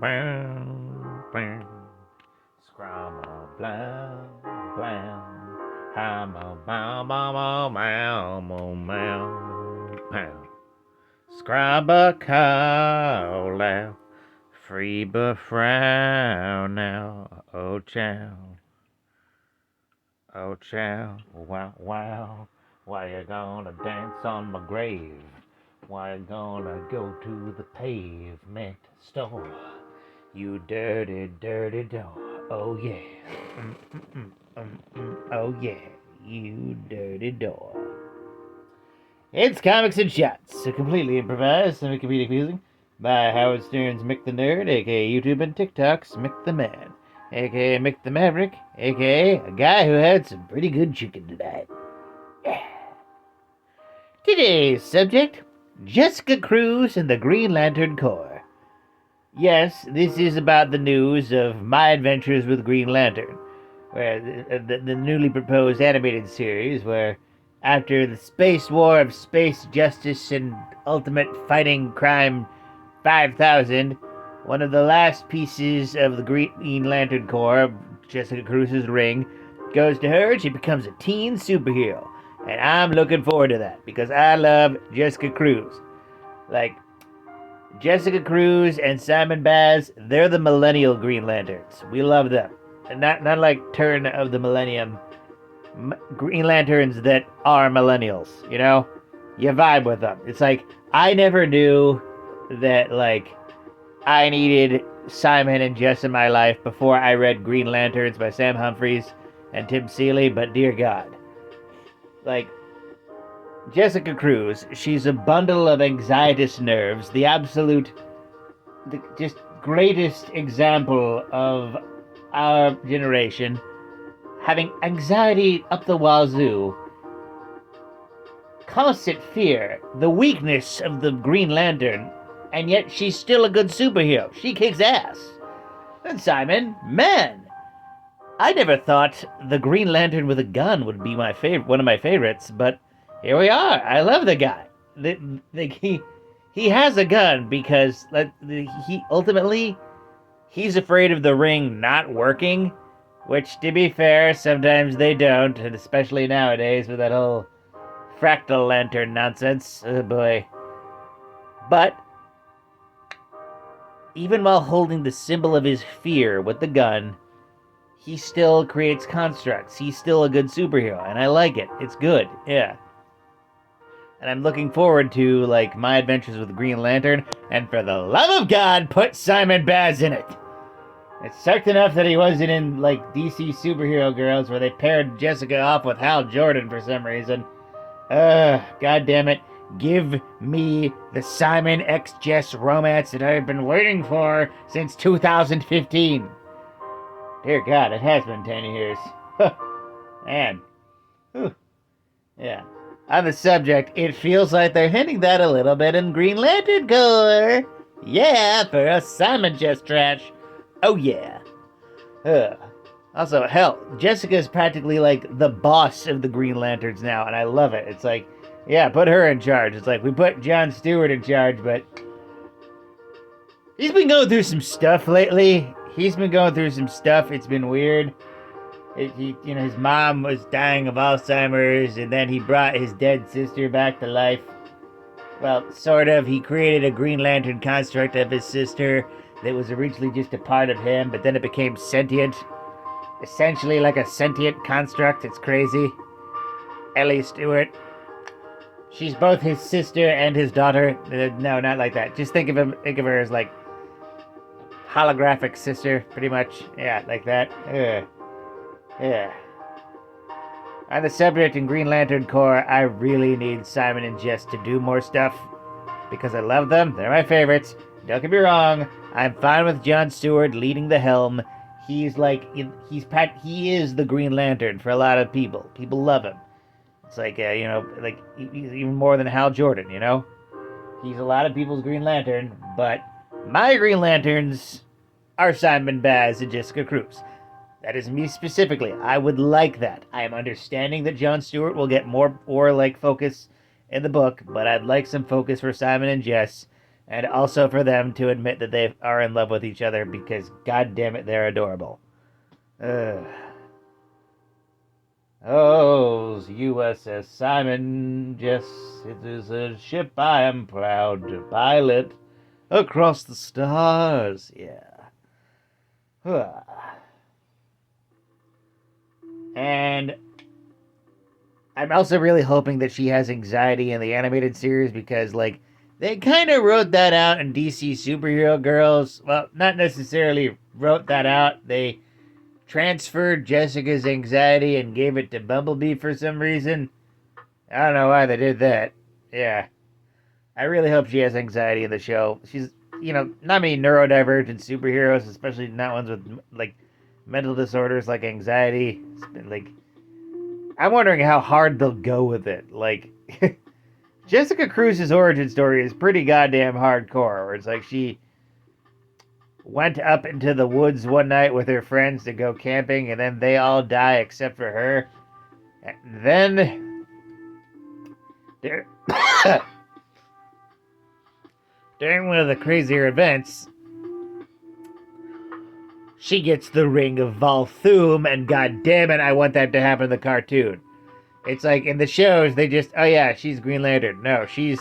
Bam, bam. Scrabble, blam, blam. Hammer, bow, bow, bow, bow, bow, bow, pow. Scrabble, cow, low. Free but frown now. Oh, chow. Oh, chow. Wow, wow. Why you gonna dance on my grave? Why you gonna go to the pavement store? You dirty, dirty dog. Oh yeah. Oh yeah. You dirty dog. It's Comics and Shots, a completely improvised semi-comedic music by Howard Stern's Mick the Nerd, aka YouTube and TikTok's Mick the Man, aka Mick the Maverick, aka a guy who had some pretty good chicken tonight. Yeah. Today's subject, Jessica Cruz and the Green Lantern Corps. Yes, this is about the news of My Adventures with Green Lantern, where the newly proposed animated series, where after the space war of space justice and ultimate fighting crime 5000, one of the last pieces of the Green Lantern Corps, Jessica Cruz's ring, goes to her and she becomes a teen superhero. And I'm looking forward to that because I love Jessica Cruz. Like, Jessica Cruz and Simon Baz, they're the millennial Green Lanterns. We love them. And not like turn of the millennium Green Lanterns that are millennials, you know? You vibe with them. It's like, I never knew that, like, I needed Simon and Jess in my life before I read Green Lanterns by Sam Humphries and Tim Seeley, but dear God. Like, Jessica Cruz, she's a bundle of anxietous nerves, the absolute, just greatest example of our generation having anxiety up the wazoo, constant fear, the weakness of the Green Lantern, and yet she's still a good superhero. She kicks ass. And Simon, man, I never thought the Green Lantern with a gun would be one of my favorites, but here we are. I love the guy. He has a gun because he ultimately he's afraid of the ring not working, which, to be fair, sometimes they don't, and especially nowadays with that whole fractal lantern nonsense. Oh boy. But even while holding the symbol of his fear with the gun, he still creates constructs. He's still a good superhero, and I like it. It's good, yeah. And I'm looking forward to, like, My Adventures with the Green Lantern, and for the love of God, put Simon Baz in it! It sucked enough that he wasn't in, like, DC Superhero Girls, where they paired Jessica off with Hal Jordan for some reason. God damn it. Give me the Simon X Jess romance that I've been waiting for since 2015. Dear God, it has been 10 years. Man. Whew. Yeah. On the subject, it feels like they're hinting that a little bit in Green Lantern Corps. Yeah, for us Simon Jess trash. Oh yeah. Also, hell, Jessica's practically like the boss of the Green Lanterns now, and I love it. It's like, yeah, put her in charge. It's like we put Jon Stewart in charge, but he's been going through some stuff lately. It's been weird. His mom was dying of Alzheimer's, and then he brought his dead sister back to life. Well, sort of. He created a Green Lantern construct of his sister that was originally just a part of him, but then it became sentient. Essentially like a sentient construct. It's crazy. Ellie Stewart. She's both his sister and his daughter. No, not like that. Just think of her as like holographic sister, pretty much. Yeah, like that. Yeah. On the subject in Green Lantern Corps, I really need Simon and Jess to do more stuff because I love them. They're my favorites. Don't get me wrong. I'm fine with Jon Stewart leading the helm. He is the Green Lantern for a lot of people. People love him. It's like, he's even more than Hal Jordan, you know? He's a lot of people's Green Lantern, but my Green Lanterns are Simon Baz and Jessica Cruz. That is me specifically. I would like that. I am understanding that Jon Stewart will get more focus in the book, but I'd like some focus for Simon and Jess and also for them to admit that they are in love with each other because, god damn it, they're adorable. Ugh. Oh, USS Simon, yes, it is a ship I am proud to pilot across the stars. Yeah. And I'm also really hoping that she has anxiety in the animated series because, like, they kind of wrote that out in DC Superhero Girls. Well, not necessarily wrote that out. They transferred Jessica's anxiety and gave it to Bumblebee for some reason. I don't know why they did that. Yeah. I really hope she has anxiety in the show. She's, not many neurodivergent superheroes, especially not ones with, like, mental disorders like anxiety. Like, I'm wondering how hard they'll go with it. Like, Jessica Cruz's origin story is pretty goddamn hardcore, where it's like she went up into the woods one night with her friends to go camping, and then they all die except for her. And then during one of the crazier events, she gets the Ring of Volthoom, and god damn it, I want that to happen in the cartoon. It's like in the shows, they just, oh yeah, she's Green Lantern. No, she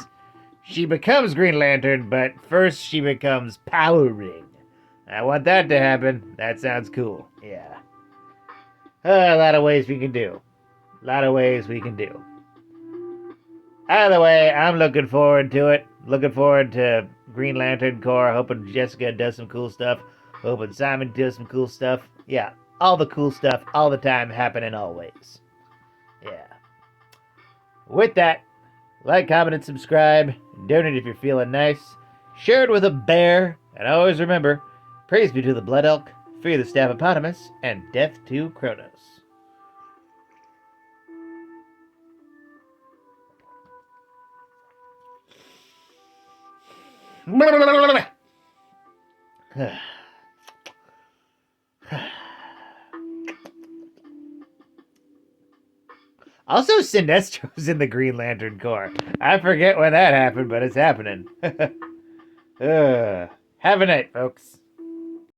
becomes Green Lantern, but first she becomes Power Ring. I want that to happen. That sounds cool. Yeah. A lot of ways we can do. A lot of ways we can do. Either way, I'm looking forward to it. Looking forward to Green Lantern Corps. Hoping Jessica does some cool stuff. Hoping Simon does some cool stuff. Yeah, all the cool stuff, all the time, happening always. Yeah. With that, like, comment, and subscribe. Donate if you're feeling nice. Share it with a bear. And always remember, praise be to the Blood Elk, fear the Staphopotamus, and death to Kronos. Also, Sinestro's in the Green Lantern Corps. I forget when that happened, but it's happening. Have a night, folks.